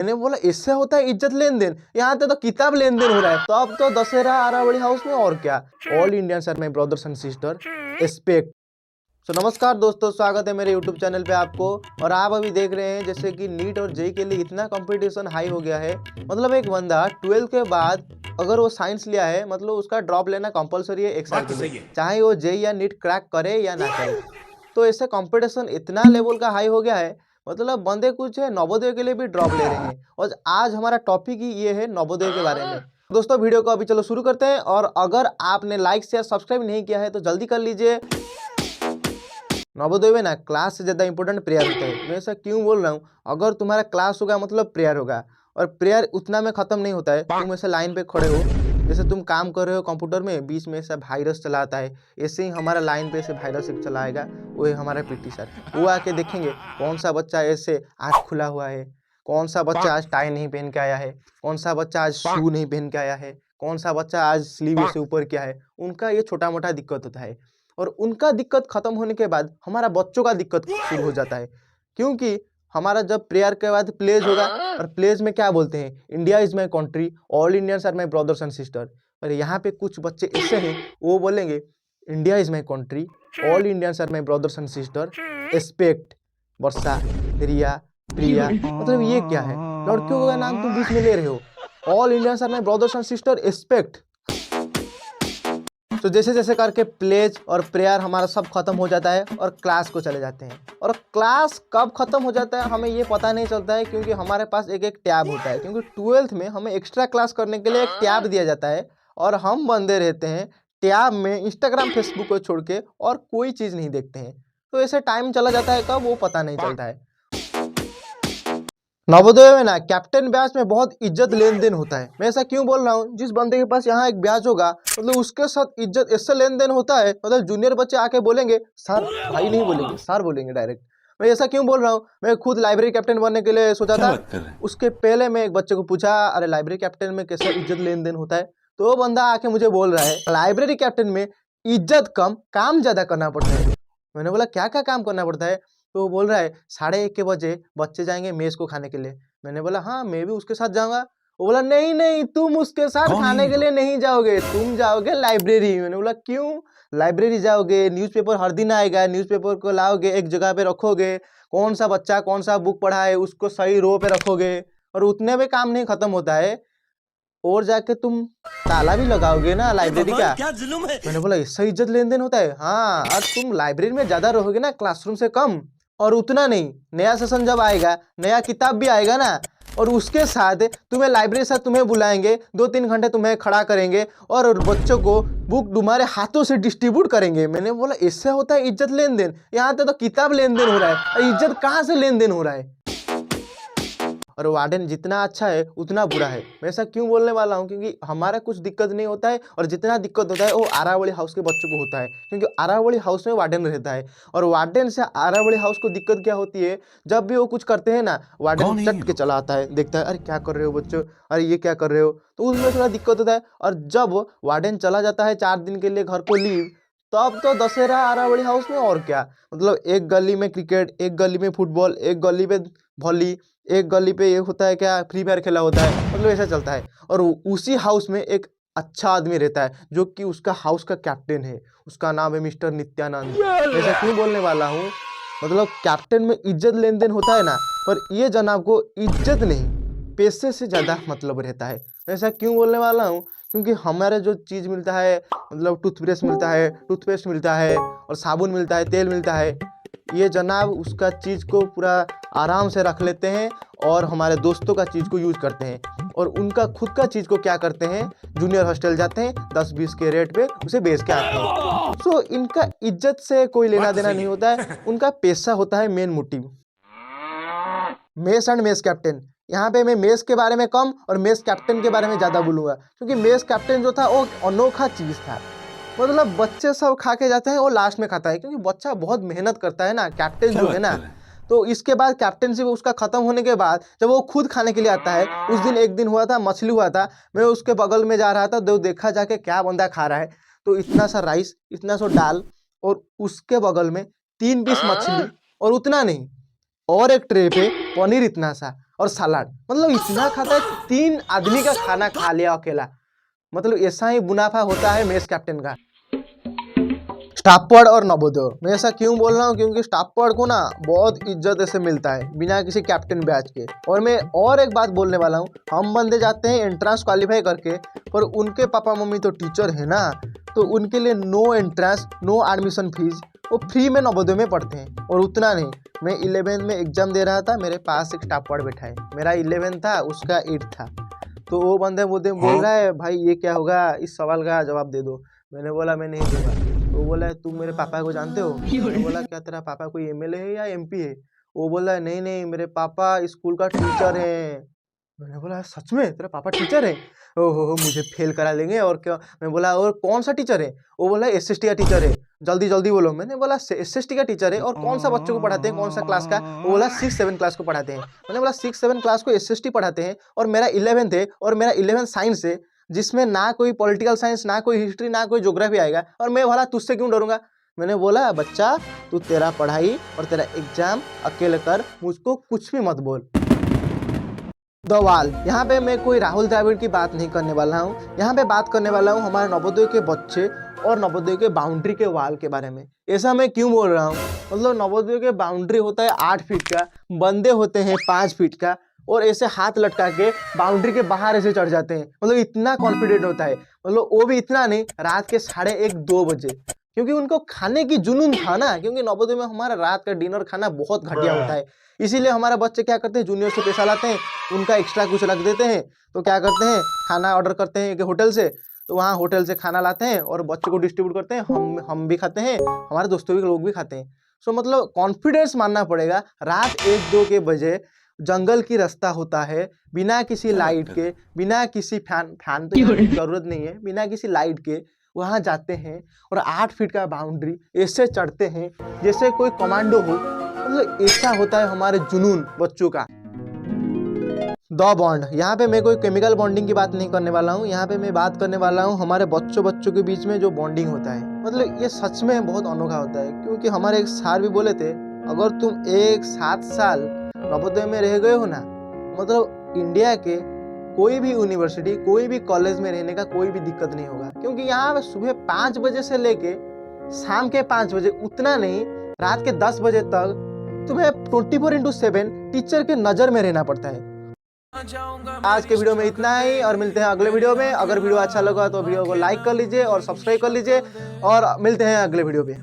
मैंने बोला इससे होता है इज्जत लेन देन, यहाँ पे तो किताब लेन देन हो रहा है। तो अब तो दशहरा आरावली हाउस में और क्या। All Indians are my brothers and sister, respect. So नमस्कार दोस्तों, स्वागत है मेरे यूट्यूब चैनल पे आपको। और आप अभी देख रहे हैं जैसे कि नीट और जेई के लिए इतना कंपटीशन हाई हो गया है। मतलब एक बंदा 12 के बाद अगर वो साइंस लिया है, मतलब उसका ड्रॉप लेना कंपलसरी है 1 साल के लिए, चाहे वो जेई या नीट क्रैक करे या ना करे। तो ऐसे कंपटीशन इतना लेवल का हाई हो गया है, मतलब बंदे कुछ है नवोदय के लिए भी ड्रॉप ले रहे हैं। और आज हमारा टॉपिक ही ये है नवोदय के बारे में। दोस्तों वीडियो को अभी चलो शुरू करते हैं। और अगर आपने लाइक शेयर सब्सक्राइब नहीं किया है तो जल्दी कर लीजिए। नवोदय में ना क्लास से ज़्यादा इंपॉर्टेंट प्रेयर होता है। मैं ऐसा क्यों बोल रहा हूँ, अगर तुम्हारा क्लास होगा मतलब प्रेयर होगा। और प्रेयर उतना में ख़त्म नहीं होता है। तुम ऐसे लाइन पे खड़े हो, जैसे तुम काम कर रहे हो कंप्यूटर में, बीच में ऐसा वायरस चलाता है, ऐसे ही हमारा लाइन पे ऐसे वायरस एक चलाएगा। वो है हमारा पीटी सर। वो आके देखेंगे कौन सा बच्चा ऐसे आँख खुला हुआ है, कौन सा बच्चा आज टाई नहीं पहन के आया है, कौन सा बच्चा आज शू नहीं पहन के आया है, कौन सा बच्चा आज स्लीव से ऊपर किया है। उनका ये छोटा मोटा दिक्कत होता है। और उनका दिक्कत खत्म होने के बाद हमारा बच्चों का दिक्कत शुरू हो जाता है। क्योंकि हमारा जब प्रेयर के बाद प्लेज होगा, और प्लेज में क्या बोलते हैं, India is my country, all Indians are my brothers and sister. और यहाँ पे कुछ बच्चे ऐसे हैं, वो बोलेंगे India is my country, all Indians are my brothers and sister, respect. Varsha, Riya, Priya, मतलब ये क्या है, लड़कियों का नाम तुम बीच में ले रहे हो। All Indians are my brothers and sister, respect. तो जैसे जैसे करके प्लेज और प्रेयर हमारा सब खत्म हो जाता है और क्लास को चले जाते हैं। और क्लास कब खत्म हो जाता है हमें ये पता नहीं चलता है, क्योंकि हमारे पास एक एक टैब होता है। क्योंकि 12th में हमें एक्स्ट्रा क्लास करने के लिए एक टैब दिया जाता है, और हम बंदे रहते हैं टैब में इंस्टाग्राम फेसबुक को छोड़ के और कोई चीज़ नहीं देखते हैं। तो ऐसे टाइम चला जाता है कब वो पता नहीं चलता है। नवोदय में ना कैप्टन ब्याज में बहुत इज्जत लेन देन होता है। मैं ऐसा क्यों बोल रहा हूँ, जिस बंदे के पास यहाँ एक ब्याज होगा मतलब उसके साथ इज्जत इससे लेन देन होता है। मतलब जूनियर बच्चे आके बोलेंगे सर, भाई नहीं बोलेंगे सर बोलेंगे डायरेक्ट। मैं ऐसा क्यों बोल रहा हूँ, मैं खुद लाइब्रेरी कैप्टन बनने के लिए सोचा था। उसके पहले मैं एक बच्चे को पूछा, अरे लाइब्रेरी कैप्टन में कैसा इज्जत लेन देन होता है। तो वो बंदा आके मुझे बोल रहा है लाइब्रेरी कैप्टन में इज्जत कम काम ज़्यादा करना पड़ता है। मैंने बोला क्या क्या काम करना पड़ता है। तो वो बोल रहा है 1:30 के बजे बच्चे जाएंगे मेस को खाने के लिए। मैंने बोला हाँ मैं भी उसके साथ जाऊंगा। वो बोला नहीं नहीं तुम उसके साथ खाने के लिए नहीं जाओगे, तुम जाओगे लाइब्रेरी। मैंने बोला क्यों लाइब्रेरी जाओगे, न्यूज़पेपर हर दिन आएगा, न्यूज़पेपर को लाओगे एक जगह पे रखोगे, कौन सा बच्चा कौन सा बुक पढ़ा है उसको सही रो पे रखोगे, और उतने में काम नहीं खत्म होता है, और जाके तुम ताला भी लगाओगे ना लाइब्रेरी का। क्या जुल्म है। मैंने बोला इससे इज्जत लेन देन होता है। हाँ, और तुम लाइब्रेरी में ज्यादा रहोगे ना क्लासरूम से कम। और उतना नहीं, नया सेशन जब आएगा नया किताब भी आएगा ना, और उसके साथ तुम्हें लाइब्रेरी से तुम्हें बुलाएंगे, 2-3 घंटे तुम्हें खड़ा करेंगे और बच्चों को बुक तुम्हारे हाथों से डिस्ट्रीब्यूट करेंगे। मैंने बोला इससे होता है इज्जत लेन देन, यहाँ तो किताब लेन देन हो रहा है, इज्जत कहाँ से लेन देन हो रहा है। और वार्डन जितना अच्छा है उतना बुरा है। मैं ऐसा क्यों बोलने वाला हूँ, क्योंकि हमारा कुछ दिक्कत नहीं होता है, और जितना दिक्कत होता है वो आरावली हाउस के बच्चों को होता है। क्योंकि आरावली हाउस में वार्डन रहता है, और वार्डन से आरावली हाउस को दिक्कत क्या होती है, जब भी वो कुछ करते हैं ना वार्डन चट के चला आता है, देखता है अरे क्या कर रहे हो बच्चों, अरे ये क्या कर रहे हो। तो उसमें थोड़ा दिक्कत होता है। और जब वार्डन चला जाता है 4 दिन के लिए घर को लीव, तब तो दशहरा आरावली हाउस में और क्या। मतलब एक गली में क्रिकेट, एक गली में फुटबॉल, एक गली पे वॉली, एक गली पे ये होता है क्या फ्री फायर खेला होता है। मतलब ऐसा चलता है। और उसी हाउस में एक अच्छा आदमी रहता है जो कि उसका हाउस का कैप्टन है, उसका नाम है मिस्टर नित्यानंद। मैं ऐसा क्यों बोलने वाला हूँ, मतलब कैप्टन में इज्जत लेन देन होता है ना, पर ये जनाब को इज्जत नहीं पैसे से ज़्यादा मतलब रहता है। ऐसा क्यों बोलने वाला हूँ, क्योंकि हमारे जो चीज़ मिलता है, मतलब टूथब्रश मिलता है, टूथपेस्ट मिलता है, और साबुन मिलता है, तेल मिलता है, ये जनाब उसका चीज़ को पूरा आराम से रख लेते हैं, और हमारे दोस्तों का चीज़ को यूज करते हैं। और उनका खुद का चीज़ को क्या करते हैं, जूनियर हॉस्टल जाते हैं 10-20 के रेट पे उसे बेच के आते हैं। सो इनका इज्जत से कोई लेना देना नहीं होता है, उनका पैसा होता है main motive. Mess and mess captain, यहाँ पे मैं मेस के बारे में कम और मेस कैप्टन के बारे में ज़्यादा बोलूँगा, क्योंकि मेस कैप्टन जो था वो अनोखा चीज़ था। मतलब बच्चे सब खा के जाते हैं, वो लास्ट में खाता है, क्योंकि बच्चा बहुत मेहनत करता है ना कैप्टन जो है ना। तो इसके बाद कैप्टनशिप उसका खत्म होने के बाद जब वो खुद खाने के लिए आता है, उस दिन एक दिन हुआ था मछली हुआ था, मैं उसके बगल में जा रहा था, तो देखा जाके क्या बंदा खा रहा है। तो इतना सा राइस, इतना सा दाल, और उसके बगल में 3 पीस मछली, और उतना नहीं, और एक ट्रे पे पनीर इतना सा, और सलाद। मतलब इतना खाता है, 3 आदमी का खाना खा लिया अकेला। मतलब ऐसा ही मुनाफा होता है मेस कैप्टन का। स्टाफवर्ड और नवोदय, मैं ऐसा क्यों बोल रहा हूँ, क्योंकि स्टाफवर्ड को ना बहुत इज्जत ऐसे मिलता है बिना किसी कैप्टन बैच के। और मैं और एक बात बोलने वाला हूँ, हम बंदे जाते हैं एंट्रेंस क्वालिफाई करके, पर उनके पापा मम्मी तो टीचर है ना, तो उनके लिए no entrance no admission fees, वो फ्री में नवोदय में पढ़ते हैं। और उतना नहीं, मैं 11th में एग्जाम दे रहा था, मेरे पास एक स्टाफवर्ड बैठा है, मेरा 11 था, उसका 8 था। तो वो बंदे मुझे बोल रहा है, भाई ये क्या होगा, इस सवाल का जवाब दे दो। मैंने बोला मैं नहीं दूंगा। वो बोला तुम मेरे पापा को जानते हो? मैंने बोला क्या तेरा पापा कोई एमएलए है या एमपी है? वो बोला नहीं नहीं, मेरे पापा स्कूल का टीचर है। मैंने बोला सच में तेरा पापा टीचर है? ओहो मुझे फेल करा लेंगे और क्या। मैं बोला और कौन सा टीचर है? वो बोला एसएसटी का टीचर है, जल्दी जल्दी बोलो। मैंने बोला एसएसटी का टीचर है और कौन सा बच्चों को पढ़ाते हैं, कौन सा क्लास का? वो बोला 6-7 क्लास को पढ़ाते हैं। मैंने बोला 6-7 क्लास को एसएसटी पढ़ाते हैं और मेरा 11th है, और मेरा 11th साइंस है, जिसमें ना कोई पॉलिटिकल साइंस, ना कोई हिस्ट्री, ना कोई ज्योग्राफी आएगा, और मैं भला तुझसे क्यों डरूंगा? मैंने बोला बच्चा तू तेरा पढ़ाई और तेरा एग्जाम अकेले कर, मुझको कुछ भी मत बोल। दवाल, यहाँ पे मैं कोई राहुल द्रविड़ की बात नहीं करने वाला हूँ, यहाँ पे बात करने वाला हूँ हमारे नवोदय के बच्चे और नवोदय के बाउंड्री के वाल के बारे में। ऐसा मैं क्यों बोल रहा हूँ, मतलब नवोदय के बाउंड्री होता है 8 फीट का, बंदे होते हैं 5 फीट का, और ऐसे हाथ लटका के बाउंड्री के बाहर ऐसे चढ़ जाते हैं। मतलब इतना कॉन्फिडेंट होता है, मतलब वो भी इतना नहीं, रात के 1:30-2 बजे, क्योंकि उनको खाने की जुनून था ना, क्योंकि नवोदय में हमारा रात का डिनर खाना बहुत घटिया होता है। इसीलिए हमारे बच्चे क्या करते हैं, जूनियर से पैसा लाते हैं, उनका एक्स्ट्रा कुछ रख देते हैं, तो क्या करते हैं खाना ऑर्डर करते हैं कि होटल से, तो वहाँ होटल से खाना लाते हैं और बच्चों को डिस्ट्रीब्यूट करते हैं, हम भी खाते हैं, हमारे दोस्तों भी लोग भी खाते हैं। सो मतलब कॉन्फिडेंस मानना पड़ेगा। रात 1-2 के बजे जंगल की रास्ता होता है, बिना किसी लाइट के, बिना किसी फैन तो यहाँ की जरूरत नहीं है, बिना किसी लाइट के वहाँ जाते हैं और 8 फीट का बाउंड्री ऐसे चढ़ते हैं जैसे कोई कमांडो हो। मतलब ऐसा होता है हमारे जुनून बच्चों का। द बॉन्ड, यहाँ पे मैं कोई केमिकल बॉन्डिंग की बात नहीं करने वाला हूँ, यहाँ पे मैं बात करने वाला हूँ हमारे बच्चों के बीच में जो बॉन्डिंग होता है। मतलब ये सच में बहुत अनोखा होता है, क्योंकि हमारे एक सर भी बोले थे, अगर तुम 7 साल नवोदय में रह गए हो ना, मतलब इंडिया के कोई भी यूनिवर्सिटी, कोई भी कॉलेज में रहने का कोई भी दिक्कत नहीं होगा, क्योंकि यहाँ पे सुबह 5 बजे से लेके शाम के 5 बजे, उतना नहीं, रात के 10 बजे तक तुम्हें 24/7 टीचर के नजर में रहना पड़ता है। आज के वीडियो में इतना ही, और मिलते हैं अगले वीडियो में। अगर वीडियो अच्छा लगा तो वीडियो को लाइक कर लीजिए और सब्सक्राइब कर लीजिए, और मिलते हैं अगले वीडियो पे।